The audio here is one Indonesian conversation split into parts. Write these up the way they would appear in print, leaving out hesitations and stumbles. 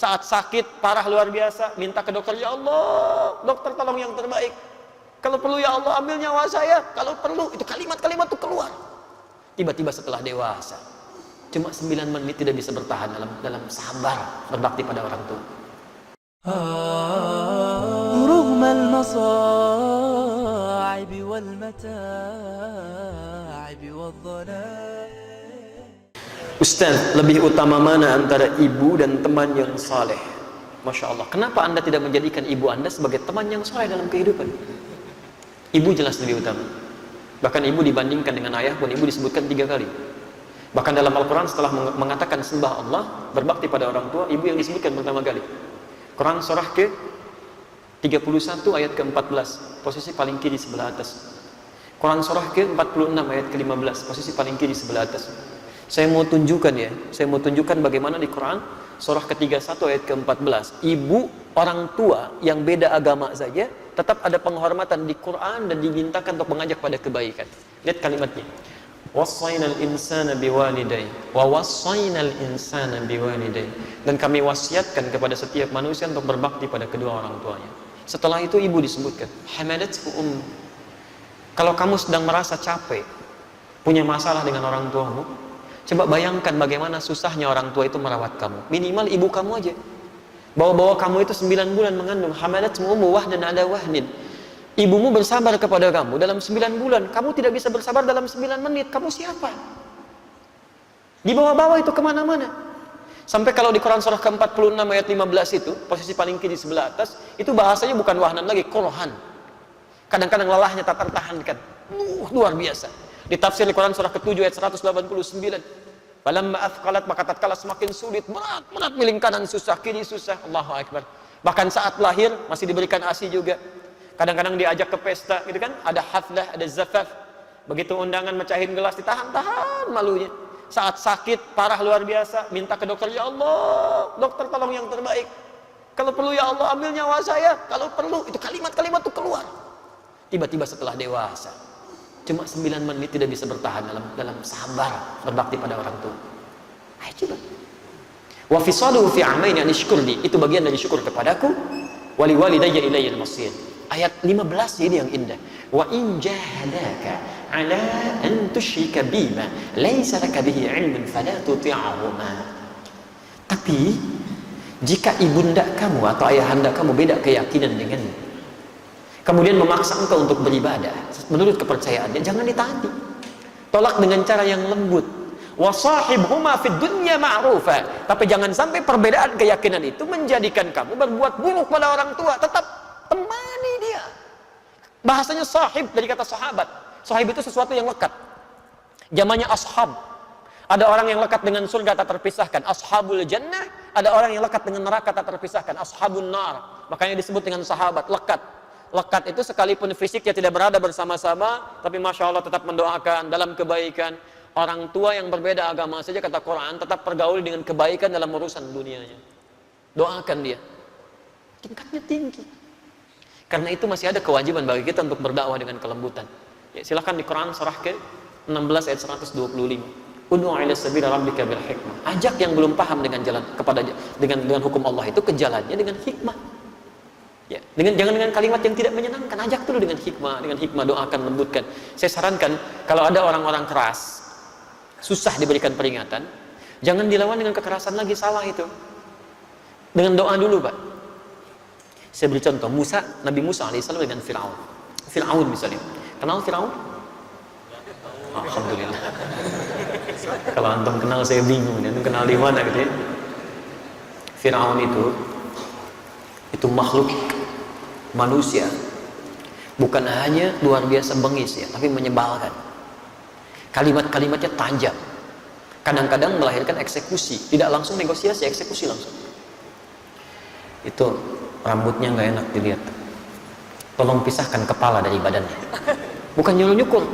Saat sakit, parah luar biasa, minta ke dokter, ya Allah, dokter tolong yang terbaik. Kalau perlu ya Allah ambil nyawa saya. Kalau perlu, itu kalimat-kalimat itu keluar. Tiba-tiba setelah dewasa, cuma 9 menit tidak bisa bertahan dalam sabar berbakti pada orang tua. رغم المصاعب والمتاعب والضنائب. Ustaz, lebih utama mana antara ibu dan teman yang saleh? Masya Allah. Kenapa Anda tidak menjadikan ibu Anda sebagai teman yang saleh dalam kehidupan? Ibu jelas lebih utama. Bahkan ibu dibandingkan dengan ayah pun ibu disebutkan 3 kali. Bahkan dalam Al-Quran setelah mengatakan sembah Allah, berbakti pada orang tua, ibu yang disebutkan pertama kali. Quran surah ke 31 ayat ke-14, posisi paling kiri sebelah atas. Quran surah ke 46 ayat ke-15, posisi paling kiri sebelah atas. Saya mau tunjukkan bagaimana di Quran surah ke-31 ayat ke-14, ibu orang tua yang beda agama saja tetap ada penghormatan di Quran dan dimintakan untuk mengajak pada kebaikan. Lihat kalimatnya. Wassaynal insana biwalidayhi wa wassaynal insana biwalidayhi. Dan kami wasiatkan kepada setiap manusia untuk berbakti pada kedua orang tuanya. Setelah itu ibu disebutkan, hamadathu Kalau kamu sedang merasa capek, punya masalah dengan orang tuamu, coba bayangkan bagaimana susahnya orang tua itu merawat kamu. Minimal ibu kamu aja. Bawa-bawa kamu itu 9 bulan mengandung, hamadathu wahdan ala wahnin. Ibumu bersabar kepada kamu dalam 9 bulan. Kamu tidak bisa bersabar dalam 9 menit. Kamu siapa? Dibawa-bawa itu kemana-mana. Sampai kalau di Quran surah ke-46 ayat 15 itu, posisi paling kiri sebelah atas, itu bahasanya bukan wahnan lagi, korhan. Kadang-kadang lelahnya tak tertahankan. Luar biasa. Di tafsir di Quran surah ke-7 ayat 189. Falamma athqalat, maka tatkala semakin sulit, berat miling kanan susah, kiri susah. Allahu Akbar. Bahkan saat lahir masih diberikan ASI juga. Kadang-kadang diajak ke pesta gitu kan, ada haflah, ada zafaf. Begitu undangan mecahin gelas, ditahan-tahan malunya. Saat sakit, parah luar biasa, minta ke dokter, ya Allah, dokter tolong yang terbaik. Kalau perlu ya Allah ambil nyawa saya. Kalau perlu, itu kalimat-kalimat itu keluar. Tiba-tiba setelah dewasa, cuma 9 menit tidak bisa bertahan dalam sabar berbakti pada orang tua. Ayo coba. Wa fisaluhu fi amaini an ishkurli, itu bagian dari syukur kepadaku. Wali walidayya ilayya al-masir. Ayat 15 ini yang indah. Wa in jahadaka ala an tusyrika bima laysa laka bihi ilmun fala tuti'huma. Tapi jika ibunda kamu atau ayahanda kamu beda keyakinan denganmu, kemudian memaksa engkau untuk beribadah menurut kepercayaannya, jangan ditaati. Tolak dengan cara yang lembut. Wa sahibhuma fid dunya ma'rufa. Tapi jangan sampai perbedaan keyakinan itu menjadikan kamu berbuat buruk pada orang tua. Tetap temani dia. Bahasanya sahib dari kata sahabat. Sahib itu sesuatu yang lekat. Zamannya ashab. Ada orang yang lekat dengan surga tak terpisahkan, ashabul jannah. Ada orang yang lekat dengan neraka tak terpisahkan, ashabun nar. Makanya disebut dengan sahabat, lekat. Lekat itu sekalipun fisiknya tidak berada bersama-sama, tapi Masya Allah tetap mendoakan dalam kebaikan. Orang tua yang berbeda agama saja, kata Quran, tetap pergauli dengan kebaikan dalam urusan dunianya. Doakan dia. Tingkatnya tinggi. Karena itu masih ada kewajiban bagi kita untuk berdakwah dengan kelembutan. Ya, silahkan di Quran surah ke-16 ayat 125. Ud'u ila sabili rabbika bil hikmah. Ajak yang belum paham dengan jalan kepada dengan hukum Allah itu ke jalannya dengan hikmah. Ya, jangan dengan kalimat yang tidak menyenangkan, ajak dulu dengan hikmah, doakan, lembutkan. Saya sarankan kalau ada orang-orang keras, susah diberikan peringatan, jangan dilawan dengan kekerasan lagi, salah itu. Dengan doa dulu, Pak. Saya beri contoh, Nabi Musa alaihissalam dengan Fir'aun. Fir'aun misalnya. Kenal Fir'aun? Alhamdulillah. Kalau antum kenal saya bingung, antum kenal di mana gitu ya. Fir'aun itu makhluk manusia, bukan hanya luar biasa bengis ya, tapi menyebalkan. Kalimat-kalimatnya tajam. Kadang-kadang melahirkan eksekusi, tidak langsung negosiasi, eksekusi langsung. Itu rambutnya nggak enak dilihat. Tolong pisahkan kepala dari badannya. Bukan nyuruh-nyukur.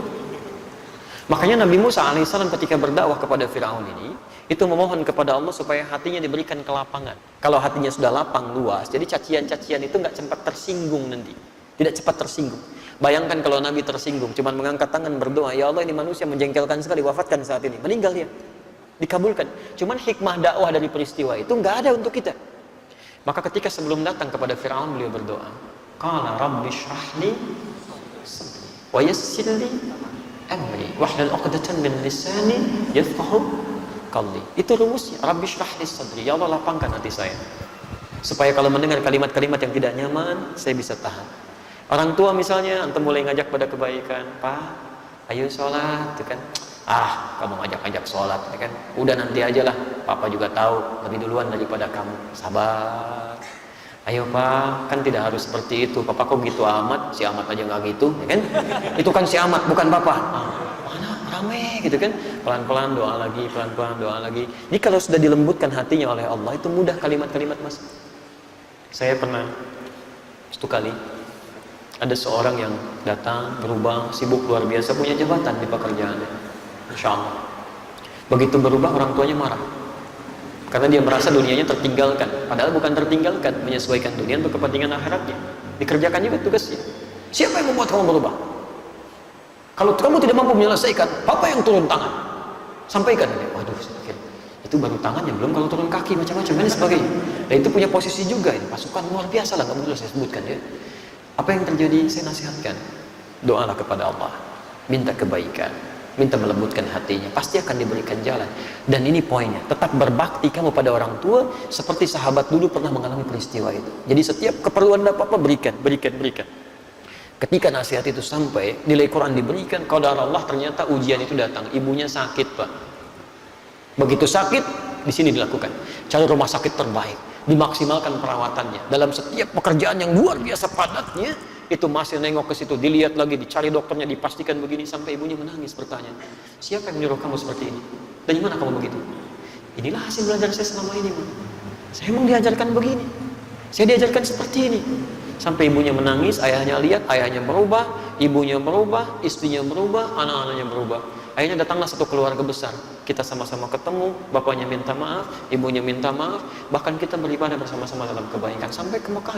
Makanya Nabi Musa alaihissalam ketika berdakwah kepada Fir'aun ini, itu memohon kepada Allah supaya hatinya diberikan kelapangan. Kalau hatinya sudah lapang, luas, jadi cacian-cacian itu nggak cepat tersinggung nanti. Tidak cepat tersinggung. Bayangkan kalau Nabi tersinggung, cuma mengangkat tangan berdoa, ya Allah ini manusia menjengkelkan sekali, wafatkan saat ini. Meninggal dia. Dikabulkan. Cuman hikmah dakwah dari peristiwa itu nggak ada untuk kita. Maka ketika sebelum datang kepada Fir'aun, beliau berdoa, qala rabbi shrahli sadri wa yassir li amri wahlul 'uqdatan min lisani yafqahu qawli. Itu rumusnya, rabbi shrahli sadri, ya Allah lapangkan hati saya, supaya kalau mendengar kalimat-kalimat yang tidak nyaman, saya bisa tahan. Orang tua misalnya, antum mulai ngajak pada kebaikan, Pak, ayo sholat, itu kan, kamu ngajak-ngajak sholat, ya kan, udah nanti aja lah, Papa juga tahu lebih duluan daripada kamu, sabar. Ayo Pak, kan tidak harus seperti itu, Papa kok gitu amat, si amat aja nggak gitu, ya kan, itu kan si amat, bukan Papa. Mana rame gitu kan, pelan-pelan doa lagi, pelan-pelan doa lagi. Jadi kalau sudah dilembutkan hatinya oleh Allah, itu mudah kalimat-kalimat mas. Saya pernah satu kali ada seorang yang datang berubah, sibuk luar biasa, punya jabatan di pekerjaannya, Masya Allah. Begitu berubah, orang tuanya marah karena dia merasa dunianya tertinggalkan, padahal bukan tertinggalkan, menyesuaikan dunia untuk kepentingan akhiratnya, dikerjakan juga tugasnya. Siapa yang membuat kamu berubah? Kalau kamu tidak mampu menyelesaikan, Papa yang turun tangan, sampaikan ini. Waduh, itu baru tangannya, belum kalau turun kaki macam-macam dan sebagainya. Dan itu punya posisi juga, ini pasukan luar biasa lah, nggak perlu saya sebutkan ya. Apa yang terjadi? Saya nasihatkan, doalah kepada Allah, minta kebaikan, minta melembutkan hatinya, pasti akan diberikan jalan. Dan ini poinnya, tetap berbakti kamu pada orang tua seperti sahabat dulu pernah mengalami peristiwa itu. Jadi setiap keperluan apa-apa berikan. Ketika nasihat itu sampai, nilai Quran diberikan, qadar Allah, ternyata ujian itu datang. Ibunya sakit Pak. Begitu sakit, di sini dilakukan, cari rumah sakit terbaik, dimaksimalkan perawatannya. Dalam setiap pekerjaan yang luar biasa padatnya, itu masih nengok ke situ, dilihat lagi, dicari dokternya, dipastikan begini, sampai ibunya menangis bertanya, siapa yang menyuruh kamu seperti ini? Dari mana kamu begitu? Inilah hasil belajar saya selama ini, Ma. Saya memang diajarkan begini, saya diajarkan seperti ini. Sampai ibunya menangis, ayahnya lihat, ayahnya berubah, ibunya berubah, istrinya berubah, anak-anaknya berubah. Akhirnya datanglah satu keluarga besar. Kita sama-sama ketemu, bapaknya minta maaf, ibunya minta maaf, bahkan kita beribadah bersama-sama dalam kebaikan sampai ke Mekah.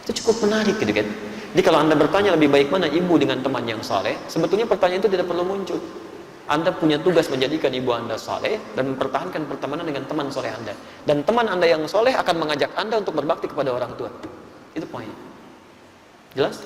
Itu cukup menarik gitu kan. Jadi kalau Anda bertanya lebih baik mana ibu dengan teman yang saleh, sebetulnya pertanyaan itu tidak perlu muncul. Anda punya tugas menjadikan ibu Anda saleh dan mempertahankan pertemanan dengan teman saleh Anda. Dan teman Anda yang saleh akan mengajak Anda untuk berbakti kepada orang tua. Itu poin. Jelas?